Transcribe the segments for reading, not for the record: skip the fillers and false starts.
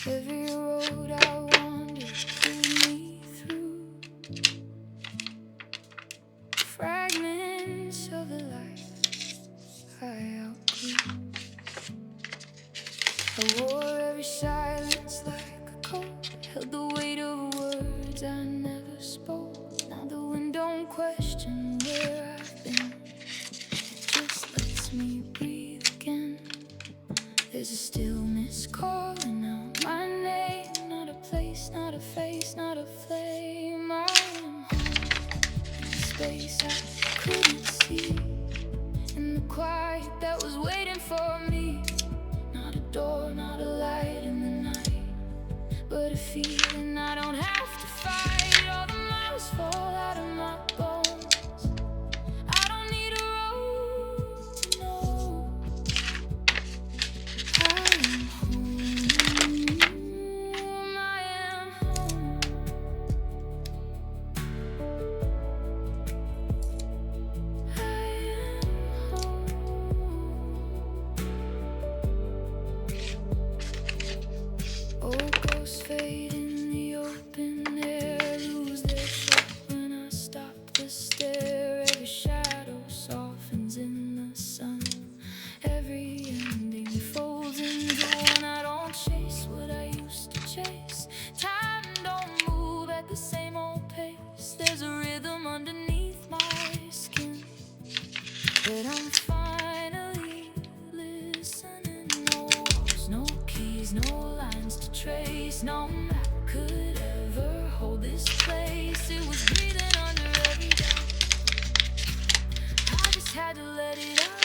Every road I wandered pulled me through fragments of a life I outgrew. I wore every silence like a coat, held the weight of words I never spoke. Now the wind don't question where I've been, it just lets me breathe again. There's a stillness calling out my name, not a place, not a face, not a flame. I am home in a space I couldn't see, in the quiet that was waiting for me. Not a door, not a light in the night, but a feeling I don't have to fight. All the miles fall out of my bones. I don't need a road to know. I am home. I am home. I am home. Old ghosts fade in the open air, lose their shape when I stop to stare. Every shadow softens in the sun, every ending folds into one. I don't chase what I used to chase, time don't move at the same old pace. There's a rhythm underneath my skin that I'm finally listening. No walls, no keys, no lines to trace, no map could ever hold this place. It was breathing under every doubt, I just had to let it out.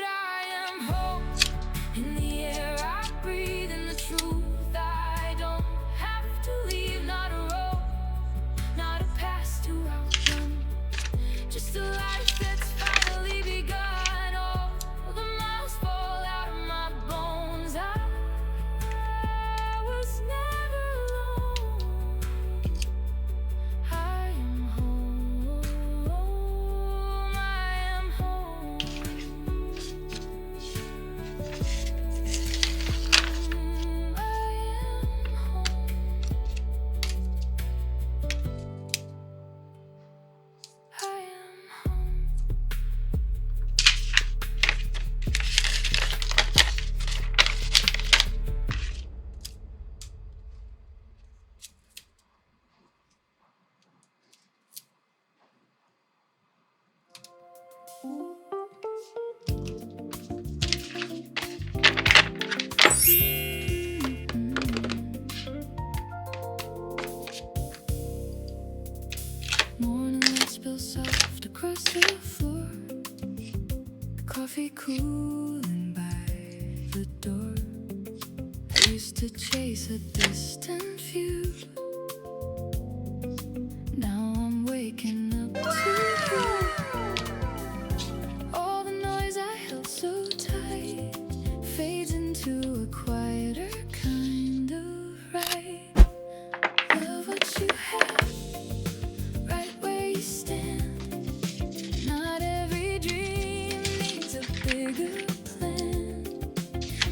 I am home in the air I breathe, in the truth I don't have to leave. Not a road, not a past to outrun, just a life that's finally begun. All the miles fall out of my bones. I was never alone. I am home. I am home. I am home. Morning light spills soft across the floor, coffee cooling by the door. I used to chase a distant view, now I'm waking up to you. All the noise I held so tight fades into a quieter kind of right. Love what you have right where you stand. Not every dream needs a bigger plan.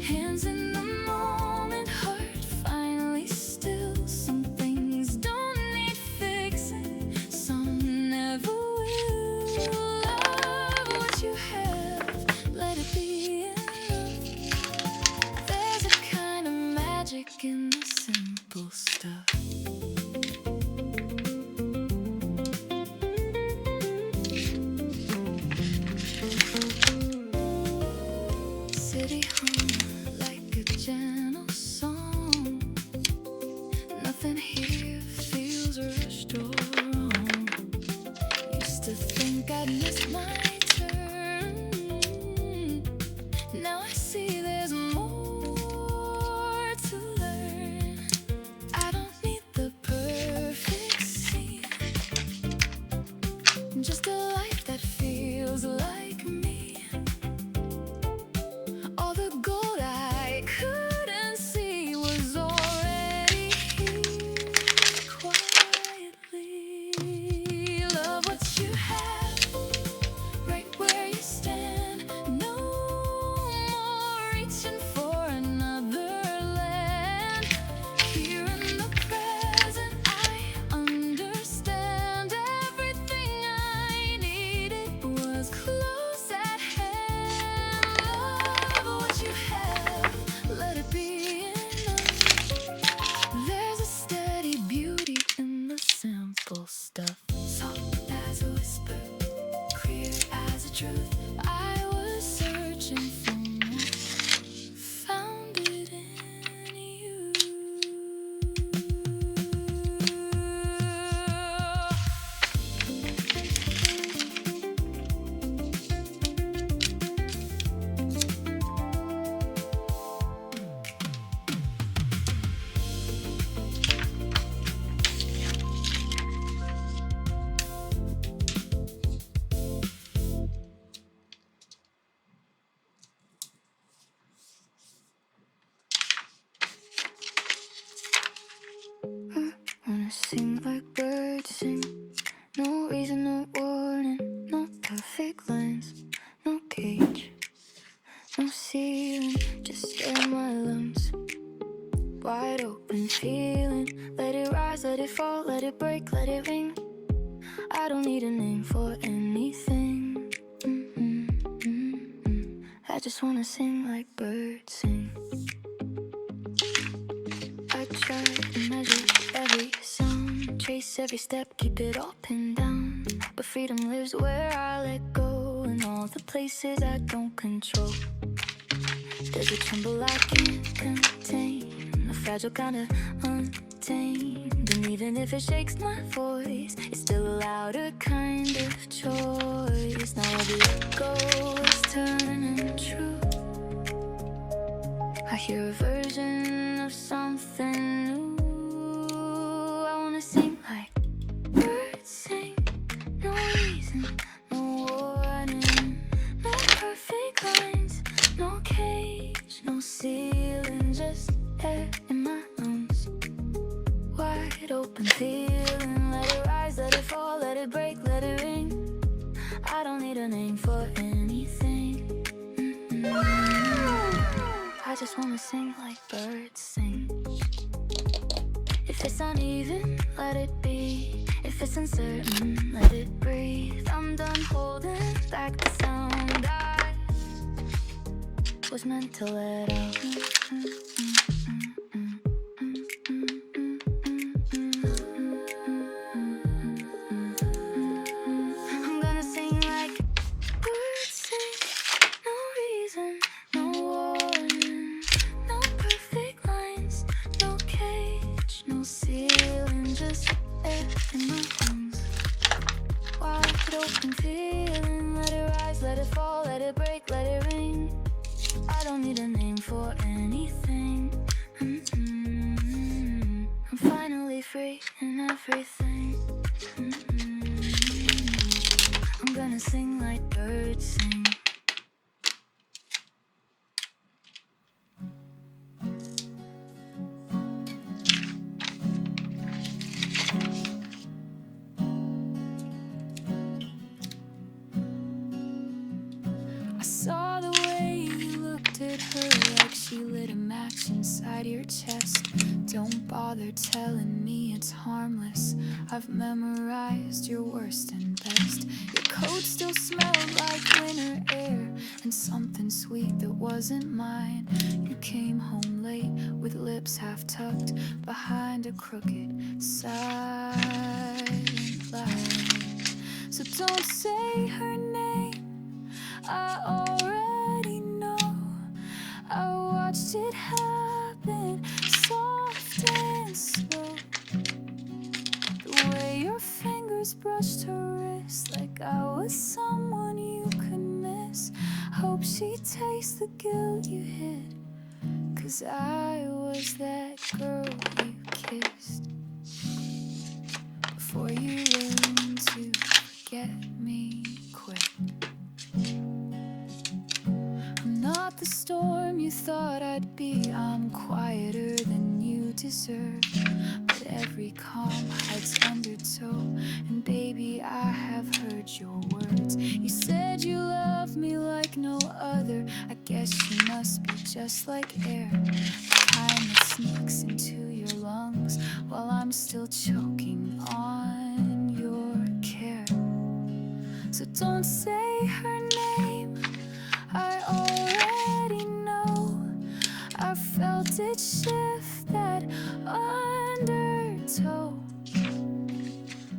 Hands in the moment, heart finally still. Something wide open feeling. Let it rise, let it fall, let it break, let it ring. I don't need a name for anything. I just wanna sing like birds sing. I try to measure every sound, trace every step, keep it all pinned down. But freedom lives where I let go, in all the places I don't control. There's a tremble I can't contain, a fragile kind of untamed. And even if it shakes my voice, it's still a louder kind of choice. Now every echo is turning true. I hear a version of something new. I wanna sing like birds sing. No reason, no warning, no perfect lines, no cage, no ceiling, just air in my lungs. Wide open feeling, let it rise, let it fall, let it break, let it ring. I don't need a name for anything. I just wanna sing like birds sing. If it's uneven, let it be. If it's uncertain, let it breathe. I'm done holding back the sound I was meant to let out. I'm gonna sing like birds sing. No reason, no warning, no perfect lines, no cage, no ceiling, just air in my lungs. Wide open feeling, let it rise, let it fall, let it break, let it ring. I don't need a name for anything. I'm finally free in everything. I'm gonna sing like birds sing. I saw the way you looked at her like she lit a match inside your chest. Don't bother telling me it's harmless. I've memorized your worst and best. Your coat still smelled like winter air and something sweet that wasn't mine. You came home late with lips half tucked behind a crooked silent line. So don't say her name, I already know. I watched it happen, soft and slow. The way your fingers brushed her wrist, like I was someone you could miss. Hope she tastes the guilt you hid, 'cause I was that girl you kissed. Before you learned to forget me quick. I'm not the storm you thought I'd be. I'm quieter than you deserve, but every calm hides undertow. And baby, I have heard your words. You said you love me like no other. I guess you must be just like air, the kind that sneaks into your lungs while I'm still choking on your care. So don't say her name, I already know. I felt it shift that undertow.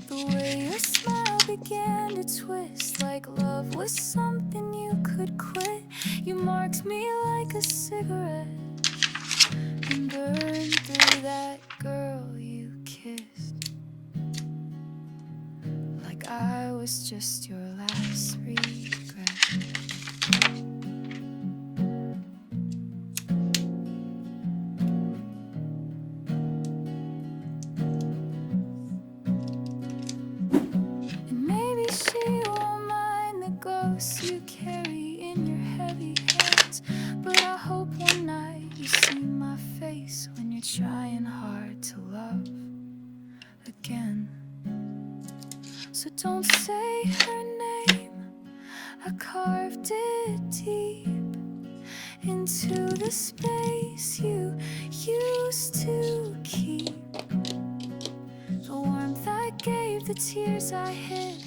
The way your smile began to twist, like love was something you could quit. You marked me like a cigarette and burned through that girl you kissed, like I was just your last regret. And maybe she won't mind the ghosts you carry in your heavy hands, but I hope one night you see my face when you're trying hard to love again. So don't say her name, I carved it deep in into the space you used to keep. The warmth I gave, the tears I hid,